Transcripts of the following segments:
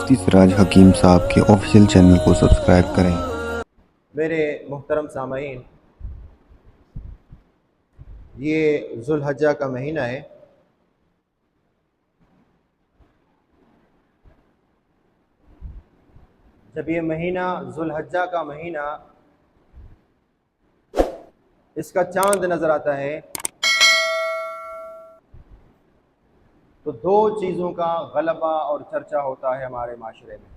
मुफ्ती सिराज हकीम साहब के official channel को सब्सक्राइब करें। मेरे मुहतरम सामईन, ये जुल्हज्जा का महीना है। जब ये महीना जुल्हज्जा का महीना इसका चांद नजर आता है तो दो चीज़ों का गलबा और चर्चा होता है हमारे माशरे में,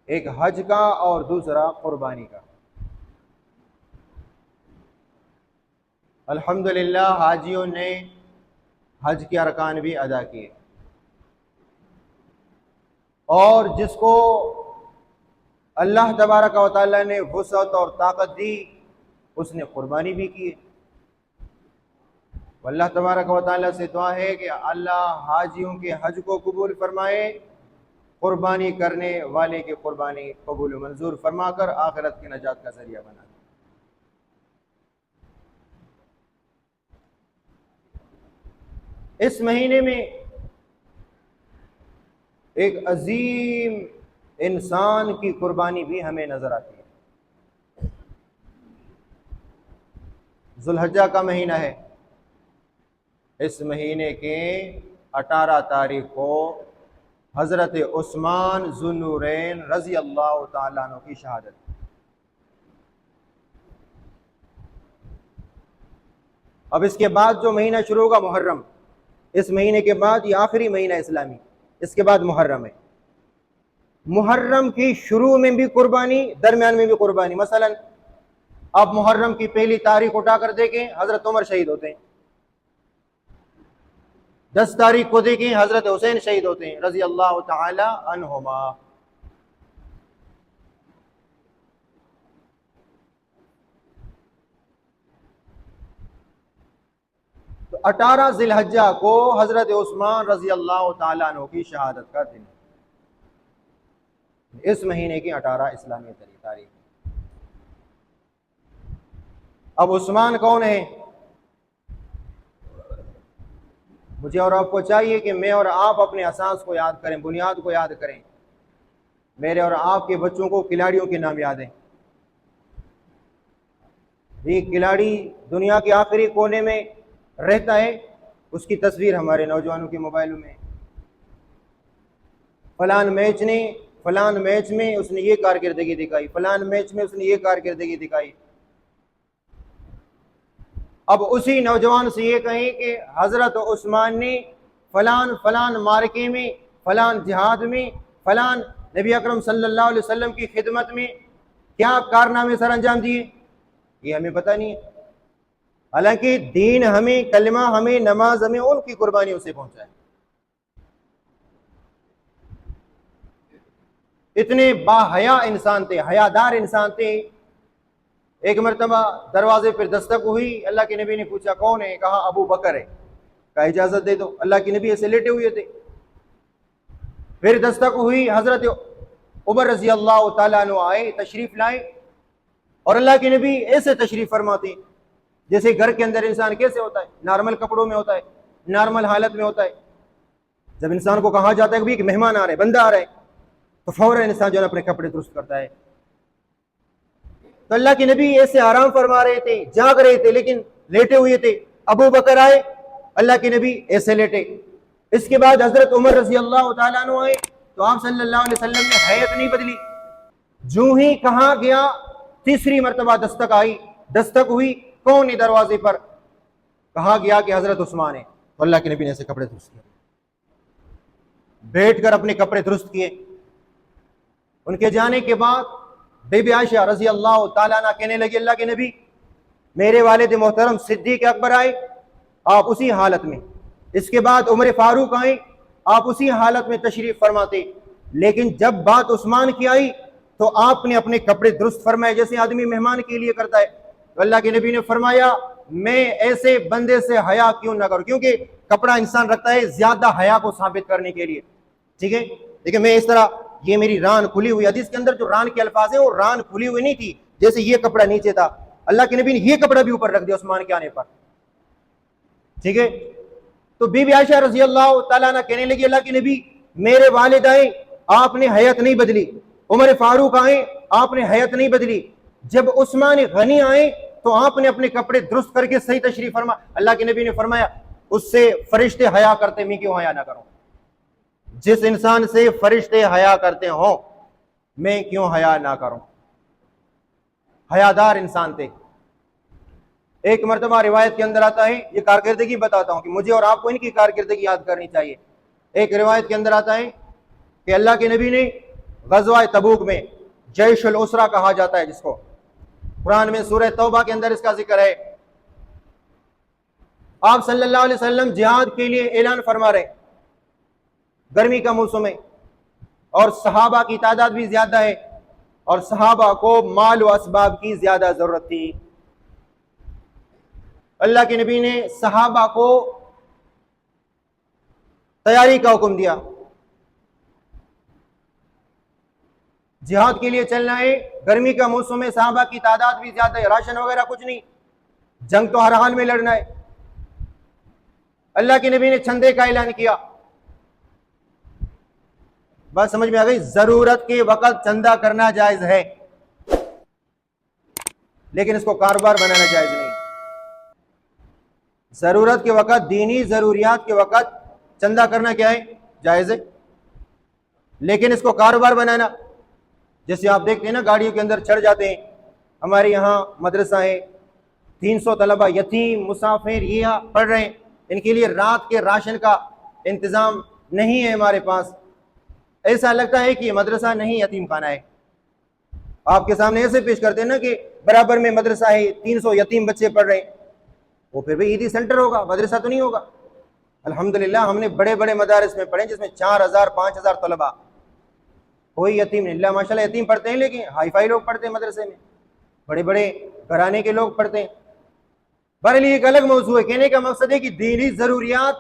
एक हज का और दूसरा कुर्बानी का। अल्हम्दुलिल्लाह हाजियों ने हज के अरकान भी अदा किए और जिसको अल्लाह तबारक व तआला ने वुसअत और ताकत दी उसने कुर्बानी भी की। अल्लाह तबारक व तआला से दुआ है कि अल्लाह हाजियों के हज को कबूल फरमाए, कुर्बानी करने वाले की कुर्बानी कबूल मंजूर फरमाकर आखिरत की नजात का जरिया बना। इस महीने में एक अजीम इंसान की कुर्बानी भी हमें नजर आती है। जुल्हज्जा का महीना है। इस महीने के 18 तारीख को हजरत उस्मान ज़ुन्नूरैन रजी अल्लाह तआला अन्हु की शहादत। अब इसके बाद जो महीना शुरू होगा मुहर्रम, इस महीने के बाद ये आखिरी महीना इस्लामी, इसके बाद मुहर्रम है। मुहर्रम की शुरू में भी कुर्बानी, दरमियान में भी कुर्बानी। मसलन अब मुहर्रम की पहली तारीख उठाकर देखें, हजरत उमर शहीद होते हैं। 10 तारीख को देखें, हजरत हुसैन शहीद होते हैं रजी अल्लाह तआला अन्हुमा। तो 18 जिलहज्जा को हजरत उस्मान रजी अल्लाह तआला अन्हु की शहादत का दिन, इस महीने की 18 इस्लामी तारीख। अब उस्मान कौन है? मुझे और आपको चाहिए कि मैं और आप अपने असास को याद करें, बुनियाद को याद करें। मेरे और आपके बच्चों को खिलाड़ियों के नाम याद हैं। ये खिलाड़ी दुनिया के आखिरी कोने में रहता है, उसकी तस्वीर हमारे नौजवानों के मोबाइलों में। फलान मैच में उसने ये कारकर्दगी दिखाई, फलान मैच में उसने ये कारकर्दगी दिखाई। अब उसी नौजवान से ये कहें कि हजरत उस्मान ने फलान फलान मार्के में, फलान जिहाद में, फलान नबी अकरम सल्लल्लाहु अलैहि वसल्लम की खिदमत में क्या कारनामे सर अंजाम दिए, ये हमें पता नहीं है। हालांकि दीन हमें, कलमा हमें, नमाज हमें उनकी कुर्बानियों से पहुंचा है। इतने बाहया इंसान थे, हयादार इंसान थे। एक मरतबा दरवाजे पर दस्तक हुई, अल्लाह के नबी ने पूछा कौन है? कहा अबू बकर है। कहा इजाजत दे दो। अल्लाह के नबी ऐसे लेटे हुए थे। फिर दस्तक हुई, हजरत उमर रजी अल्लाह तआला अन्हु आए, तशरीफ लाए और अल्लाह के नबी ऐसे तशरीफ फरमाते जैसे घर के अंदर इंसान कैसे होता है, नॉर्मल कपड़ों में होता है, नॉर्मल हालत में होता है। जब इंसान को कहा जाता है कि मेहमान आ रहे, बंदा आ रहा है, तो फौरन इंसान जो है अपने कपड़े दुरुस्त करता है। तो अल्लाह के नबी ऐसे आराम फरमा रहे थे, जाग रहे थे, लेकिन लेटे हुए थे। अबू बकर आए, अल्लाह के नबी ऐसे लेटे। इसके बाद हजरत उमर रजी अल्लाह तआला अन्हु आए, तो आप सल्लल्लाहु अलैहि वसल्लम ने हैत नहीं बदली। जो ही कहा गया, तीसरी मरतबा दस्तक आई, दस्तक हुई, कौन है दरवाजे पर? कहा गया कि हजरत उस्मान है। तो अल्लाह के नबी ने ऐसे कपड़े दुरुस्त किए, बैठकर अपने कपड़े दुरुस्त किए। उनके जाने के बाद बीबी आयशा रजी अल्लाह तआला अन्हा कहने लगी, अल्लाह के नबी, मेरे वालिद मोहतरम सिद्दीक अकबर आए, आप उसी हालत में। इसके बाद उमर फारूक आए, आप उसी हालत में तशरीफ फरमाते। लेकिन जब बात उस्मान की आई तो आपने अपने कपड़े दुरुस्त फरमाए, जैसे आदमी मेहमान के लिए करता है। तो अल्लाह के नबी ने फरमाया, मैं ऐसे बंदे से हया क्यों ना करूं, क्योंकि कपड़ा इंसान रखता है ज्यादा हया को साबित करने के लिए। ठीक है, देखिए मैं इस तरह, ये मेरी रान खुली हुई, हदीस के अंदर जो रान के अल्फाज है वो रान खुली हुई नहीं थी, जैसे ये कपड़ा नीचे था। अल्लाह के नबी ने ये कपड़ा भी ऊपर रख दिया उस्मान के आने पर। ठीक है, तो बीबी आयशा रजी अल्लाह तआला अन्हा कहने लगी, अल्लाह के नबी, मेरे वालिद आए, आपने हयात नहीं बदली। उमर फारूक आए, आपने हयात नहीं बदली। जब उस्मान गनी आए तो आपने अपने कपड़े दुरुस्त करके सही तशरीफ फरमा। अल्लाह के नबी ने फरमाया, उससे फरिश्ते हया करते, मैं क्यों हया ना करूं? जिस इंसान से फरिश्ते हया करते हो, मैं क्यों हया ना करूं? हयादार इंसान थे। एक मरतबा रिवायत के अंदर आता है, ये कारकिर्दगी बताता हूं कि मुझे और आपको इनकी कारकिर्दगी याद करनी चाहिए। एक रिवायत के अंदर आता है कि अल्लाह के नबी ने गज़वा तबूक में, जैशुल उसरा कहा जाता है जिसको, कुरान में सूरह तौबा के अंदर इसका जिक्र है, आप सल्लल्लाहु अलैहि वसल्लम जिहाद के लिए ऐलान फरमा रहे, गर्मी का मौसम है और सहाबा की तादाद भी ज्यादा है और सहाबा को माल व असबाब की ज्यादा जरूरत थी। अल्लाह के नबी ने सहाबा को तैयारी का हुक्म दिया, जिहाद के लिए चलना है, गर्मी का मौसम है, सहाबा की तादाद भी ज्यादा है, राशन वगैरह कुछ नहीं, जंग तो हर हाल में लड़ना है। अल्लाह के नबी ने चंदे का ऐलान किया। बात समझ में आ गई? जरूरत के वक्त चंदा करना जायज है, लेकिन इसको कारोबार बनाना जायज नहीं। जरूरत के वक्त, दीनी जरूरियात के वक्त चंदा करना क्या है? जायज है, लेकिन इसको कारोबार बनाना, जैसे आप देखते हैं ना, गाड़ियों के अंदर चढ़ जाते हैं। हमारे यहाँ मदरसा है, 300 तलबा यतीम मुसाफिर ये पढ़ रहे हैं, इनके लिए रात के राशन का इंतजाम नहीं है हमारे पास। ऐसा लगता है कि ये मदरसा नहीं यतीम खाना है। आपके सामने ऐसे पेश करते हैं ना कि बराबर में मदरसा है, 300 यतीम बच्चे पढ़ रहे हैं, वो फिर भी ईदी सेंटर होगा, मदरसा तो नहीं होगा। अल्हम्दुलिल्लाह हमने बड़े बड़े मदारिस में पढ़े जिसमें 4000 5000 तलबा, कोई यतीम नहीं। अल्लाह माशाल्लाह यतीम पढ़ते हैं, लेकिन हाई फाई लोग पढ़ते हैं मदरसे में, बड़े बड़े घराने के लोग पढ़ते हैं। बहरहाल एक अलग मौजू है। कहने का मकसद है कि दीनी जरूरियात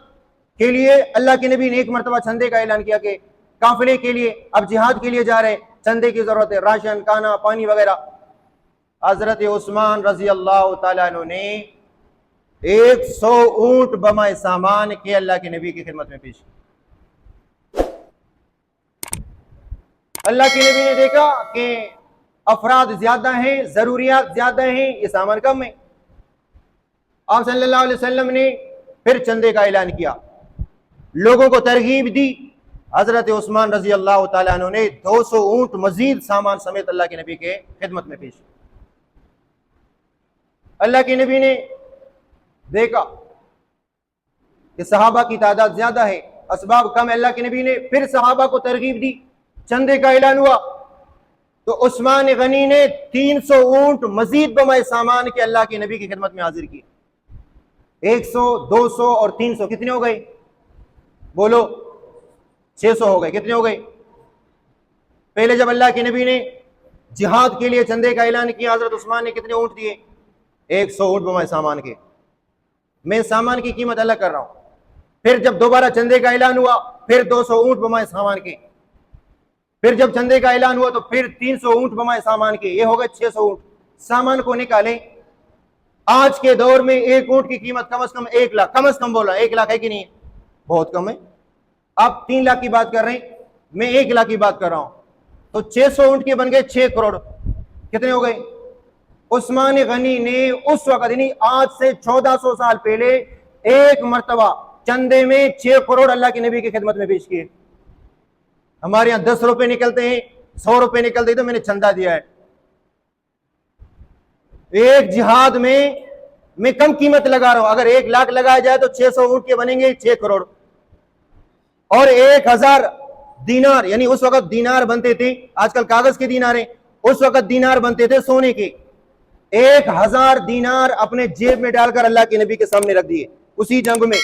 के लिए अल्लाह के नबी ने एक मरतबा चंदे का ऐलान किया कि काफिले के लिए, अब जिहाद के लिए जा रहे, चंदे की जरूरत है, राशन खाना पानी वगैरह। हजरत उस्मान रजी अल्लाह तआला अन्हु ने 100 ऊंट बमाए सामान के अल्लाह के नबी की खिदमत में पेश किया। अल्लाह के नबी ने देखा कि अफराद ज्यादा हैं, जरूरियात ज्यादा हैं, ये सामान कम है। आप सल्लल्लाहु अलैहि वसल्लम ने फिर चंदे का ऐलान किया, लोगों को तरगीब दी। हजरत उस्मान रजी अल्लाह तआला अन्हु ने 200 ऊंट मजीद सामान समेत अल्लाह के नबी के खिदमत में पेश। अल्लाह के नबी ने देखा कि सहाबा की तादाद ज्यादा है, असबाब कम है। अल्लाह के नबी ने फिर सहाबा को तरगीब दी, चंदे का ऐलान हुआ तो उस्मान गनी ने 300 ऊंट मजीद बमाए सामान के अल्लाह के नबी की खिदमत में हाजिर किए। 100 200 और 300 कितने हो गए? बोलो, 600 हो गए। कितने हो गए? पहले जब अल्लाह के नबी ने जिहाद के लिए चंदे का ऐलान किया, हजरत उस्मान ने कितने ऊंट दिए? 100 ऊंट बमाए सामान के। मैं सामान की कीमत अलग कर रहा हूं। फिर जब दोबारा चंदे का ऐलान हुआ, फिर 200 ऊंट बमाए सामान के। फिर जब चंदे का ऐलान हुआ तो फिर 300 ऊंट बमाए सामान के। ये हो गए 600 ऊंट। सामान को निकालें, आज के दौर में एक ऊंट की कीमत कम से कम 1 लाख, कम से कम बोला 1 लाख है कि नहीं? बहुत कम है। आप 3 लाख की बात कर रहे हैं, मैं 1 लाख की बात कर रहा हूं, तो 600 ऊंट के बन गए 6 करोड़। कितने हो गए? उस्मान गनी ने उस वक्त, यानी आज से 1400 साल पहले, एक मर्तबा चंदे में 6 करोड़ अल्लाह के नबी की खिदमत में पेश किए। हमारे यहां 10 रुपए निकलते हैं, 100 रुपए निकलते हैं, तो मैंने चंदा दिया है। एक जिहाद में मैं कम कीमत लगा रहा हूं, अगर 1 लाख लगाया जाए तो 600 ऊंट के बनेंगे 6 करोड़। और 1000 दीनार, यानी उस वक्त दीनार बनते थे, आजकल कागज के दीनार हैं, उस वक्त दीनार बनते थे सोने के। 1000 दीनार अपने जेब में डालकर अल्लाह के नबी के सामने रख दिए। उसी जंग में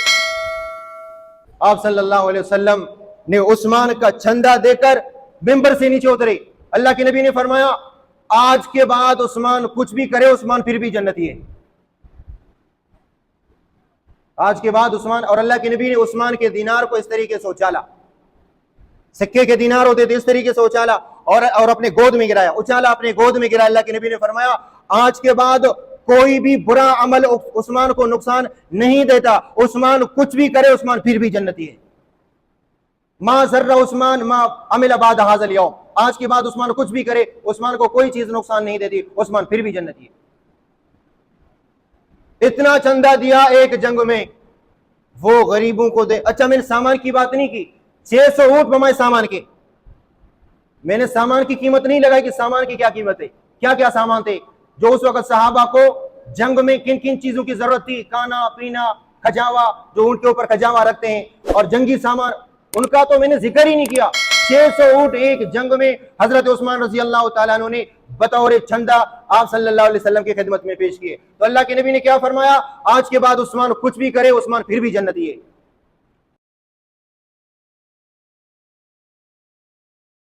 आप सल्लल्लाहु अलैहि वसल्लम ने उस्मान का चंदा देकर मिंबर से नीचे उतरे। अल्लाह के नबी ने फरमाया, आज के बाद उस्मान कुछ भी करे, उस्मान फिर भी जन्नती है। आज के बाद उस्मान, और अल्लाह के नबी ने उस्मान के दीनार को इस तरीके से उछाला, सिक्के के दीनार होते थे, इस तरीके से उछाला और अपने गोद में गिराया, उछाला अपने गोद में गिराया। अल्लाह के नबी ने फरमाया, आज के बाद कोई भी बुरा अमल उस्मान को नुकसान नहीं देता, उस्मान कुछ भी करे, उस्मान फिर भी जन्नती है। मा जर्रा उस्मान मा अमिल बाद हाज़िल यौम, आज के बाद उस्मान कुछ भी करे, उस्मान को कोई चीज नुकसान नहीं देती, उस्मान फिर भी जन्नती है। इतना चंदा दिया एक जंग में, वो गरीबों को दे। अच्छा, मैंने सामान की बात नहीं की, 600 ऊंट बमाए सामान के, मैंने सामान की कीमत नहीं लगाई कि सामान की क्या कीमत है, क्या क्या सामान थे जो उस वक्त सहाबा को जंग में किन किन चीजों की जरूरत थी, खाना पीना, खजावा, जो ऊंट के ऊपर खजावा रखते हैं, और जंगी सामान, उनका तो मैंने जिक्र ही नहीं किया। 600 ऊंट एक जंग में हजरत उस्मान रजी अल्लाह तआला अन्हु ने बतौर चंदा आप सल्लल्लाहु अलैहि वसल्लम की खिदमत में पेश किए। तो अल्लाह के नबी ने क्या फरमाया, आज के बाद उस्मान कुछ भी करे, उस्मान फिर भी जन्नती है।